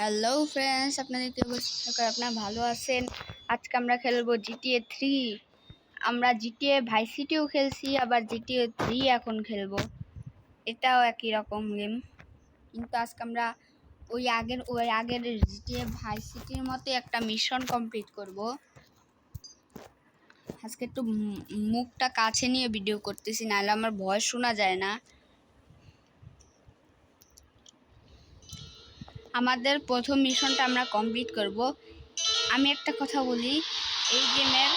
Hello friends, আপনাদের কি অবস্থা? আপনারা ভালো আছেন? আজকে আমরা খেলবো GTA 3। আমরা GTA ভাইস সিটিও খেলছি, আবার GTA 3 এখন খেলবো। এটাও একই রকম গেম, কিন্তু আজকে আমরা ওই আগের GTA ভাইস সিটির মতো একটা মিশন কমপ্লিট করব। আজকে একটু মুখটা কাছে নিয়ে ভিডিও করতেছি, নাহলে আমার ভয়েস শোনা যায় না। আমাদের প্রথম মিশনটা আমরা কমপ্লিট করব। আমি একটা কথা বলি, এই গেমের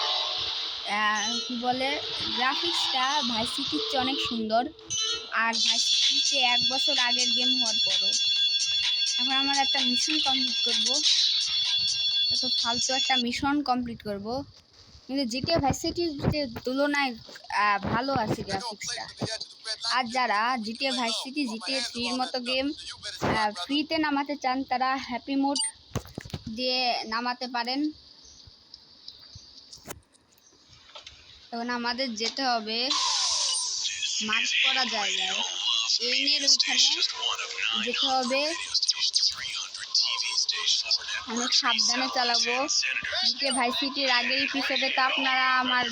কি বলে গ্রাফিক্সটা ভাইস সিটির চেয়ে অনেক সুন্দর। আর ভাইস সিটিতে 1 বছর আগের গেম হওয়ার পরও এখন আমরা একটা মিশন কমপ্লিট করব। এত ফালতু একটা মিশন কমপ্লিট করব, কিন্তু জিটিএ ভাইস সিটির তুলনায় ভালো আছে গ্রাফিক্সটা। আর যারা জিটিএ ভাইস সিটি জিটিএ 3-র মতো গেম ফ্রিতে নামাতে চান, তারা হ্যাপি মোড দিয়ে নামাতে পারেন। এখন আমাদের যেতে হবে মার্ক করা জায়গায়, এনের ওইখানে যেতে হবে। অনেক সাবধানে চালাবো। জিটিএ ভাইস সিটির আগের এপিসোডে তো আপনারা আমার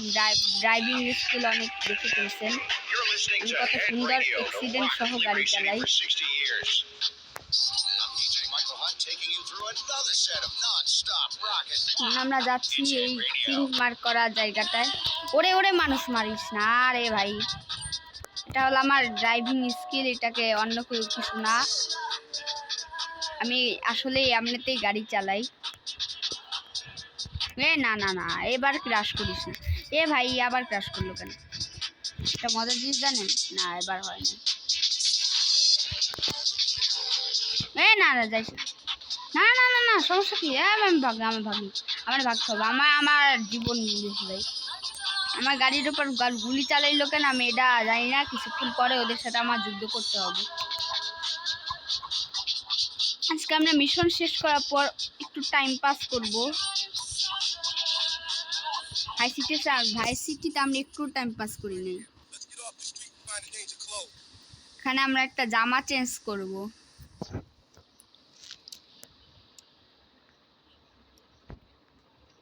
ড্রাইভিং স্কিল অনেক দেখে ফেলছেন, আমি কত সুন্দর অ্যাক্সিডেন্ট সহ গাড়ি চালাই। আমরা যাচ্ছি এই পিঙ্ক মার্ক করা জায়গাটায়। ওরে মানুষ মারিস না রে ভাই, এটা হলো আমার ড্রাইভিং স্কিল, এটাকে অন্য কেউ কিছু না। আমি আসলে এমনিতেই গাড়ি চালাই। না এবার ক্র্যাশ করিস না। ভাই আবার ক্র্যাশ করলো কেন? এটা মজার জিনিস জানেন না, এবার হয় না। না যাইস না, সমস্যা কি? আমি ভাগি আমার ভাগতে হবে। আমার জীবন ভাই, আমার গাড়ির উপর গুলি চালাইলো কেন আমি এটা জানি না। কিছুক্ষণ পরে ওদের সাথে আমার যুদ্ধ করতে হবে। আজকে আমরা মিশন শেষ করার পর একটু টাইম পাস করব। ভাইস সিটিতে আমরা একটু টাইম পাস করি নাই। এখানে আমরা একটা জামা চেঞ্জ করব।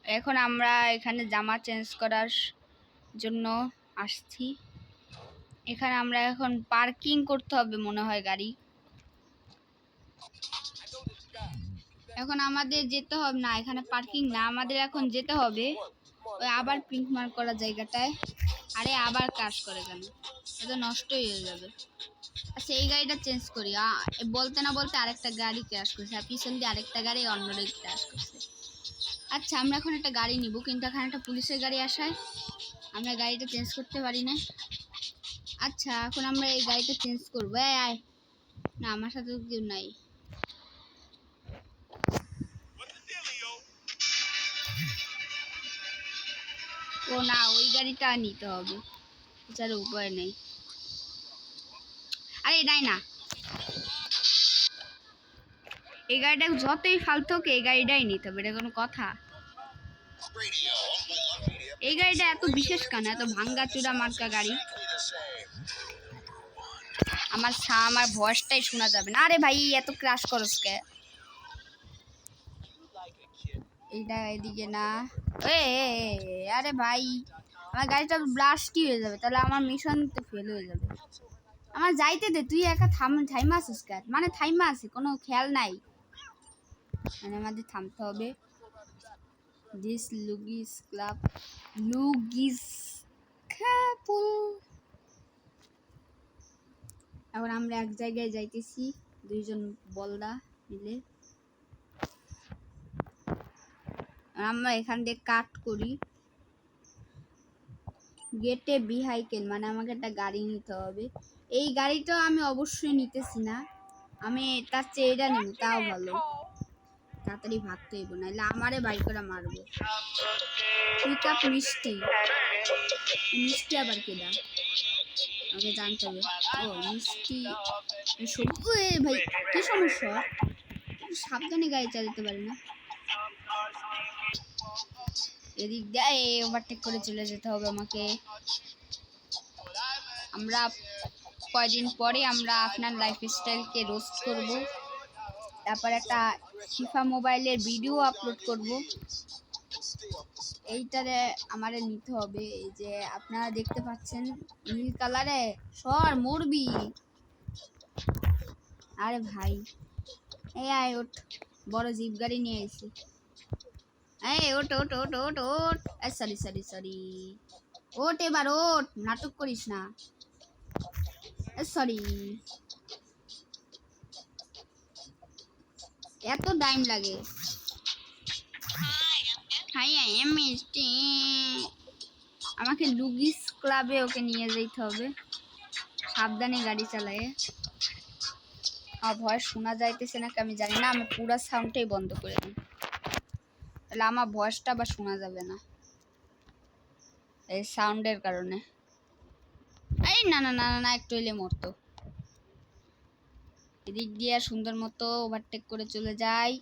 এখন আমরা এখানে জামা চেঞ্জ করার জন্য আসছি। এখানে আমরা এখন পার্কিং করতে হবে মনে হয় গাড়ি। এখন আমাদের যেতে হবে না, এখানে পার্কিং না, আমাদের এখন যেতে হবে ওই আবার পিঙ্ক মার্ক করা জায়গাটায়। আরে আবার ক্র্যাশ করে কেন? এটা নষ্টই হয়ে যাবে। আচ্ছা এই গাড়িটা চেঞ্জ করি। বলতে না বলতে আরেকটা গাড়ি ক্র্যাশ করছে, আর পিছন দিয়ে আরেকটা গাড়ি অন্যটাই ক্র্যাশ করছে। আচ্ছা আমরা এখন একটা গাড়ি নিব, কিন্তু এখানে একটা পুলিশের গাড়ি আসায় আমরা গাড়িটা চেঞ্জ করতে পারি না। আচ্ছা এখন আমরা এই গাড়িটা চেঞ্জ করবো। আয় না, আমার সাথে কেউ নাই। ও না, ওই গাড়িটা নিতে হবে, এছাড়া উপায় নেই। আরে নাই না, এই গাড়িটা যতই ফালতু হোক এই গাড়িটাই নিতে হবে, এটা কোনো কথা? এই গাড়িটা এত বিশেষ কেন? এত ভাঙ্গা চূড়া মার্কা গাড়ি। আমার ভয়েসটাই শোনা যাবে না। আরে ভাই এত ক্র্যাশ করস কে? এইটা এদিকে না। আরে ভাই আমার গাড়িটা ব্লাস্টই হয়ে যাবে, তাহলে আমার মিশন তো ফেল হয়ে যাবে। আমার যাইতে দে, তুই একা থাইমা আছিস কেন? মানে থাইমা আছে, কোনো খেয়াল নাই, মানে আমাদের থামতে হবে। দিস লুগিস ক্লাব লুগিস কাপল। এখন আমরা এক জায়গায় যাইতেছি, দুইজন বলদা মিলে। আমরা এখান দিয়ে কাট করি। গেটে বিহাইকেল মানে আমাকে একটা গাড়ি নিতে হবে। এই গাড়িটাও আমি অবশ্যই নিতেছি না, আমি তার চেয়ে এটা নেব, তাও ভালো। তাড়াতাড়ি ভাগতে হইব, নাহলে আমারে বাড়ি করে মারবো। পিক আপ মিষ্টি আবার কেডা? আমাকে জানতে হবে। ও মিষ্টি ভাই কি সমস্যা? সাবধানে গাড়ি চালাতে পারি না। এদিক দিয়ে ওভারটেক করে চলে যেতে হবে আমাকে। আমরা কয়দিন পরে আমরা আপনার লাইফস্টাইলকে রোস্ট করব, তারপর একটা ফিফা মোবাইলের ভিডিও আপলোড করব। এইটারে আমারে নিতে হবে। এই যে আপনারা দেখতে পাচ্ছেন নীল কালারে, সর মরবি। আরে ভাই এই আয় ওঠ, বড় জিপ গাড়ি নিয়ে এসেছি। এই ওঠ ওঠ ওঠ ওঠ ওঠ, সরি সরি সরি, ওঠ এবার ওঠ, নাটক করিস না। সরি, এত টাইম লাগে। হাই আই এম মিষ্টি, আমাকে লুগিস ক্লাবে ওকে নিয়ে যেতে হবে। সাবধানে গাড়ি চালায়। আমার ভয়েস শোনা যাইতেছে নাকি আমি জানি না, আমি পুরো সাউন্ডটাই বন্ধ করে দিই, তাহলে আমার ভয়েসটা আবার শোনা যাবে না এই সাউন্ডের কারণে। এই না না না না, একটু এলে মরতো। এদিক দিয়ে সুন্দর মতো ওভারটেক করে চলে যাই।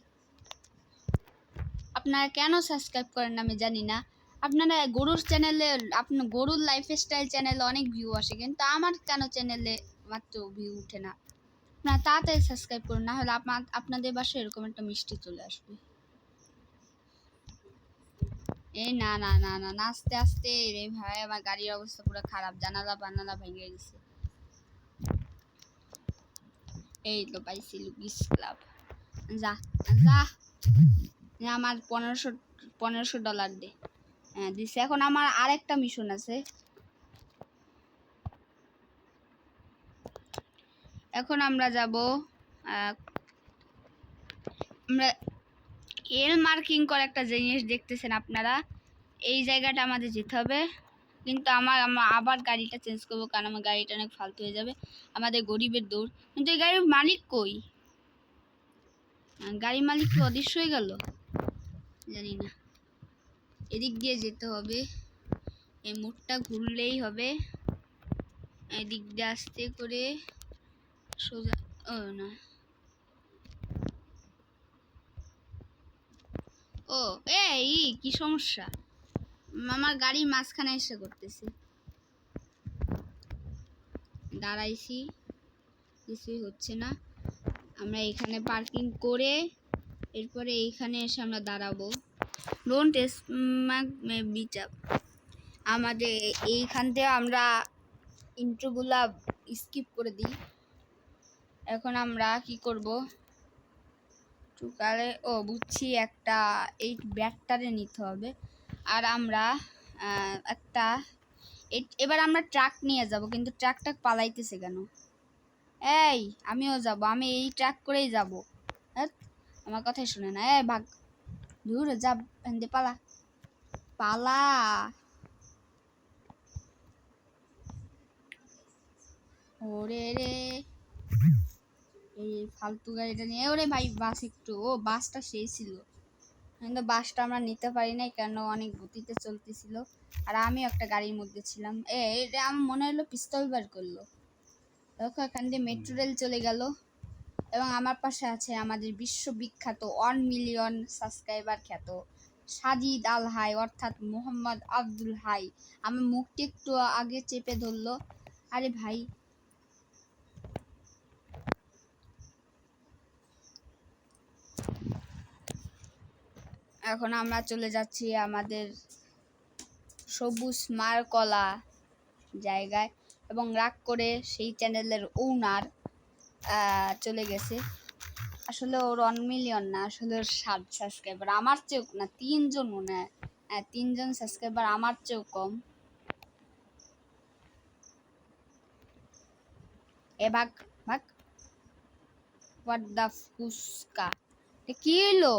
আপনারা কেন সাবস্ক্রাইব করেন আমি জানি না। আপনারা গরুর চ্যানেলে, আপনার গরুর লাইফস্টাইল চ্যানেলে অনেক ভিউ আসে, কিন্তু আমার কেন চ্যানেলে মাত্র ভিউ উঠে না। আপনারা তাড়াতাড়ি সাবস্ক্রাইব করুন, না হলে আপনাদের বাসায় এরকম একটা মিষ্টি চলে আসবে। এই না না না না না, আস্তে আস্তে রে ভাই, আমার গাড়ির অবস্থা পুরো খারাপ, জানালা বানালা ভেঙে গেছে। এই তো পাইছি লুগিস ক্লাব, যা যা, আমার $1500 দে। হ্যাঁ দিছে। এখন আমার আরেকটা মিশন আছে। এখন আমরা যাব, আমরা এল মার্কিং করে একটা জিনিস দেখতেছেন আপনারা, এই জায়গাটা আমাদের যেতে হবে। কিন্তু আমার আবার গাড়িটা চেঞ্জ করবো, কারণ আমার গাড়িটা অনেক ফালতু হয়ে যাবে। আমাদের গরিবের দৌড়, কিন্তু এই গাড়ির মালিক কই? গাড়ির মালিক কি অদৃশ্য হয়ে গেল? জানি না। এদিক দিয়ে যেতে হবে, এই মোড়টা ঘুরলেই হবে। এদিক দিয়ে আস্তে করে সোজা, ও না, ও এই কি সমস্যা, আমার গাড়ি মাঝখানে এসে করতেছে। দাঁড়াইছি, কিছুই হচ্ছে না। আমরা এখানে পার্কিং করে এরপরে এইখানে এসে আমরা দাঁড়াবো। Don't smack my bitch up. আমাদের এইখান থেকে আমরা ইন্ট্রোগুলা স্কিপ করে দিই। এখন আমরা কি করব, টুকালে ও বুঝছি, একটা এই ব্যাগটারে নিতে হবে। আর আমরা একটা এবার আমরা ট্রাক নিয়ে যাব, কিন্তু ট্রাকটা পালাইতেছে কেন? এই আমিও যাব, আমি এই ট্রাক করেই যাব। আমার কথাই শুনে না, এই ভাগ দূর যা, পালা পালা। ওরে রে, এই ফালতু গাড়িটা নিয়ে, ওরে ভাই বাস একটু, ও বাসটা সেই ছিল, কিন্তু বাসটা আমরা নিতে পারি নাই, কেন অনেক গতিতে চলতেছিল। আর আমিও একটা গাড়ির মধ্যে ছিলাম। এটা আমার মনে হলো পিস্তল বার করলো। দেখো এখান দিয়ে মেট্রো রেল চলে গেল, এবং আমার পাশে আছে আমাদের বিশ্ববিখ্যাত 1 মিলিয়ন সাবস্ক্রাইবার খ্যাত সাজিদ আল হাই, অর্থাৎ মোহাম্মদ আব্দুল হাই। আমার মুখটি একটু আগে চেপে ধরলো। আরে ভাই, এখন আমরা চলে যাচ্ছি আমাদের সবুজ মারকলা জায়গায়, এবং রাগ করে সেই চ্যানেলের ওনার চলে গেছে। আসলে ওর 1 মিলিয়ন না, আসলে ওর 7 সাবস্ক্রাইবার, আমার চেয়েও না, 3জন মনে হয়, 3জন সাবস্ক্রাইবার আমার চেয়েও কম। এ ভাগ ভাগ, হোয়াট দ্য ফুসকা, কি হলো?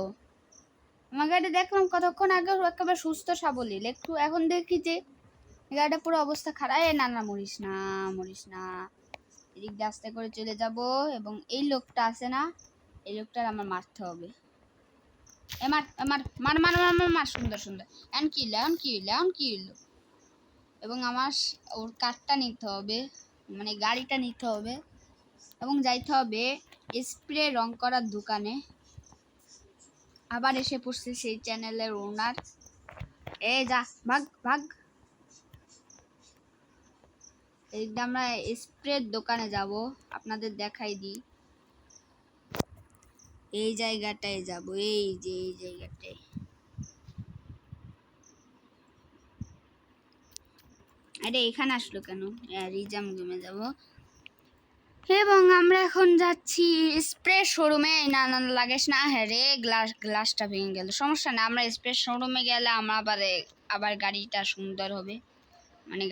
আমার গাড়িটা দেখলাম কতক্ষণ আগে একেবারে সুস্থ সাবলীল, একটু এখন দেখি যে গাড়িটা পুরো অবস্থা খারাপ। না না, মরিস না মরিস না, এদিক দিয়ে আস্তে করে চলে যাব। এবং এই লোকটা আছে না, এই লোকটার আমার মারতে হবে। মার মার মার মার মার মার মার, সুন্দর সুন্দর। এখন কি হলো, এখন কি হলো, এখন কি হলো? এবং আমার ওর কারটা নিতে হবে, মানে গাড়িটা নিতে হবে, এবং যাইতে হবে স্প্রে রং করার দোকানে। আবার এসে পড়ছে সেই চ্যানেলের ওনার। যা ভাগ ভাগ, এইটা আমরা স্প্রের দোকানে যাব, আপনাদের দেখাই দিই। এই জায়গাটায় যাব, এই যে এই জায়গাটায়। আরে এখানে আসলো কেন? রিজাম গেমে যাব। এবং আমরা এখন যাচ্ছি স্প্রে শোরুমে। না না লাগেস না, হ্যাঁ রে, গ্লাসটা ভেঙে গেল, সমস্যা না। আমরা স্প্রে শোরুমে গেলে আমরা আবার গাড়িটা সুন্দর হবে, মানে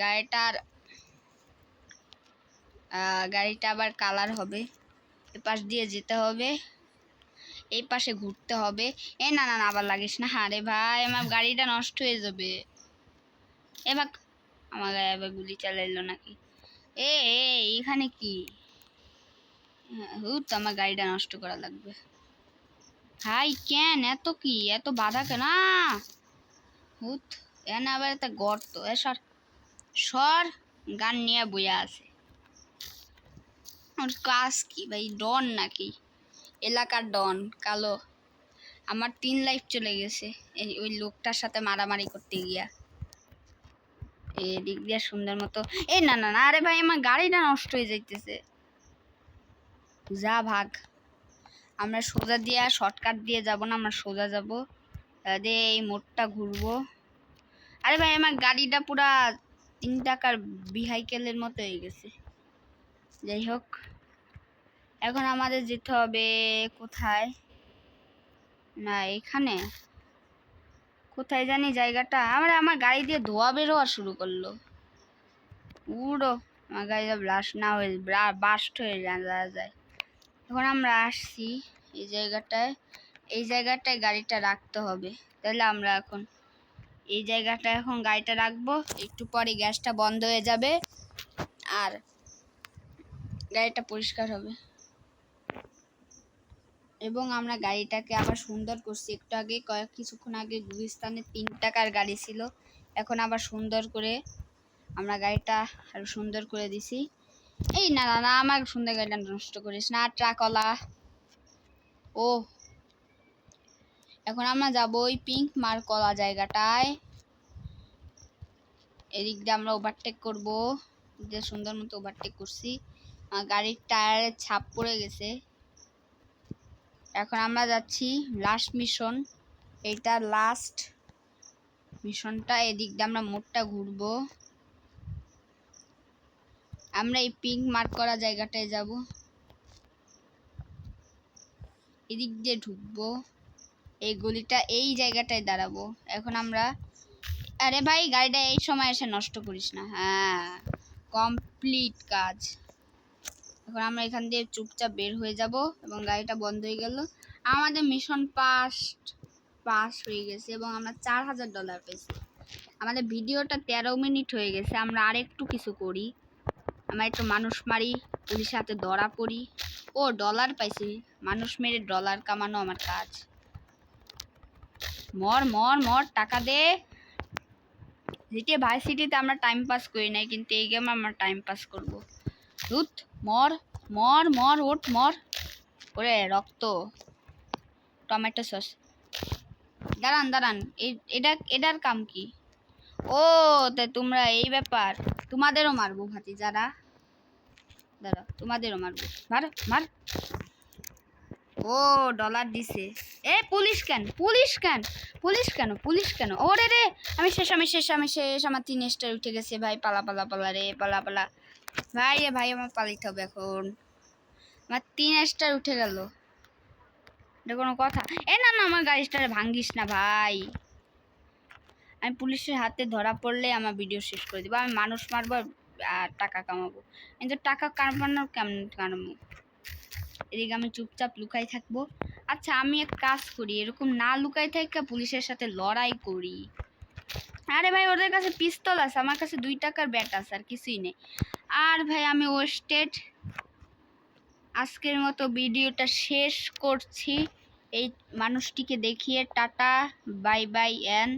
গাড়িটা আবার কালার হবে। এ পাশ দিয়ে যেতে হবে, এই পাশে ঘুরতে হবে। না না না, আবার লাগিস না। আরে ভাই, আমার গাড়িটা নষ্ট হয়ে যাবে। এবার আমার গায়ে আবার গুলি চালাইলো নাকি? এখানে কি? হুট, আমার গাড়িটা নষ্ট করা লাগবে। ভাই কেন এত বাধা কেন? হুট, এনে আবার একটা গর্ত। সর সর, গান নিয়ে বইয়া আছে। ওর কাজ কি ভাই? ডন নাকি? এলাকার ডন কালো। আমার 3 লাইফ চলে গেছে ওই লোকটার সাথে মারামারি করতে গিয়া। এদিক দিয়া সুন্দর মতো। না না না, আরে ভাই, আমার গাড়িটা নষ্ট হয়ে যাইতেছে। যা ভাগ। আমরা সোজা দিয়া শর্টকাট দিয়ে যাব না, আমরা সোজা যাব, এই মোড়টা ঘুরবো। আরে ভাই, আমার গাড়িটা পুরা 3 টাকার ভেহিকেলের মতো হয়ে গেছে। যাই হোক, এখন আমাদের যেতে হবে কোথায়? না এখানে, কোথায় জানি জায়গাটা। আমার গাড়ি দিয়ে ধোয়া বের হওয়া শুরু করলো পুরো। আমার গাড়িটা বাস্ট হয়ে যায়। এখন আমরা আসছি এই জায়গাটায় গাড়িটা রাখতে হবে। তাহলে আমরা এখন এই জায়গাটায় এখন গাড়িটা রাখবো। একটু পরে গ্যাসটা বন্ধ হয়ে যাবে আর গাড়িটা পরিষ্কার হবে। এবং আমরা গাড়িটাকে আবার সুন্দর করছি। একটু আগে কিছুক্ষণ আগে গুলিস্তানে 3 টাকার গাড়ি ছিল, এখন আবার সুন্দর করে আমরা গাড়িটা আরো সুন্দর করে দিছি। না না না, আমার সুন্দর গাড়িটা নষ্ট করিস না, ট্রাকওয়ালা। ও, এখন আমরা যাবো ওই পিঙ্ক মার্কওয়ালা জায়গাটায়। এদিক দিয়ে আমরা ওভারটেক করবো, যে সুন্দর মতো ওভারটেক করছি। গাড়ির টায়ারে ছাপ পড়ে গেছে। এখন আমরা যাচ্ছি লাস্ট মিশন, এইটা লাস্ট মিশনটা। এদিক দিয়ে আমরা মোড়টা ঘুরবো। আমরা এই পিঙ্ক মার্ক করা জায়গাটায় যাব, এদিক দিয়ে ঢুকবো, এই গলিটা এই জায়গাটায় দাঁড়াবো। এখন আমরা, আরে ভাই, গাড়িটা এই সময় এসে নষ্ট করিস না। হ্যাঁ, কমপ্লিট কাজ। এখন আমরা এখান দিয়ে চুপচাপ বের হয়ে যাব এবং গাড়িটা বন্ধ হয়ে গেল। আমাদের মিশন পাস হয়ে গেছে এবং আমরা $4000 পেয়েছি। আমাদের ভিডিওটা 13 মিনিট হয়ে গেছে। আমরা আরেকটু কিছু করি, আমরা একটু মানুষ মারি, পুলিশের হাতে ধরা পড়ি। ও, ডলার পাইছি। মানুষ মেরে ডলার কামানো আমার কাজ। মর মর মর, টাকা দে। ভাই সিটিতে আমরা টাইম পাস করি নাই, কিন্তু এই গেমে আমরা টাইম পাস করবো। ধুত, মর মর মর, ওঠ মর। ওরে রক্ত, টমেটো সস। দাঁড়ান, এটার কাম কি? ও, তাই তোমরা এই ব্যাপার। তোমাদেরও মারবো ভাতি, যারা দাঁড়া, তোমাদেরও মারবো। মার। ও, ডলার দিছে। পুলিশ কেন? ওরে রে, আমি শেষ। আমার 3 স্টার উঠে গেছে ভাই। পালা রে, পালা। ভাই আমার পালিতে হবে এখন। আমার 3 স্টার উঠে গেল, এটা কোনো কথা? না না, আমার গাড়িটারে ভাঙ্গিস না ভাই। আমি পুলিশের হাতে ধরা পড়লে আমার ভিডিও শেষ করে দিব। আমি মানুষ মারবো আর টাকা কামাবো, কিন্তু টাকা কামানোর কেমন কামাবো? এদিকে আমি চুপচাপ লুকাই থাকবো। আচ্ছা, আমি এক কাজ করি, এরকম না লুকাই থাকা পুলিশের সাথে লড়াই করি। আরে ভাই, ওদের কাছে পিস্তল আছে, আমার কাছে 2 টাকার ব্যাট আছে, আর কিছুই নেই। আর ভাই, আমি ওয়েস্টেড। আজকের মতো ভিডিওটা শেষ করছি এই মানুষটিকে দেখিয়ে। Tata, bye bye and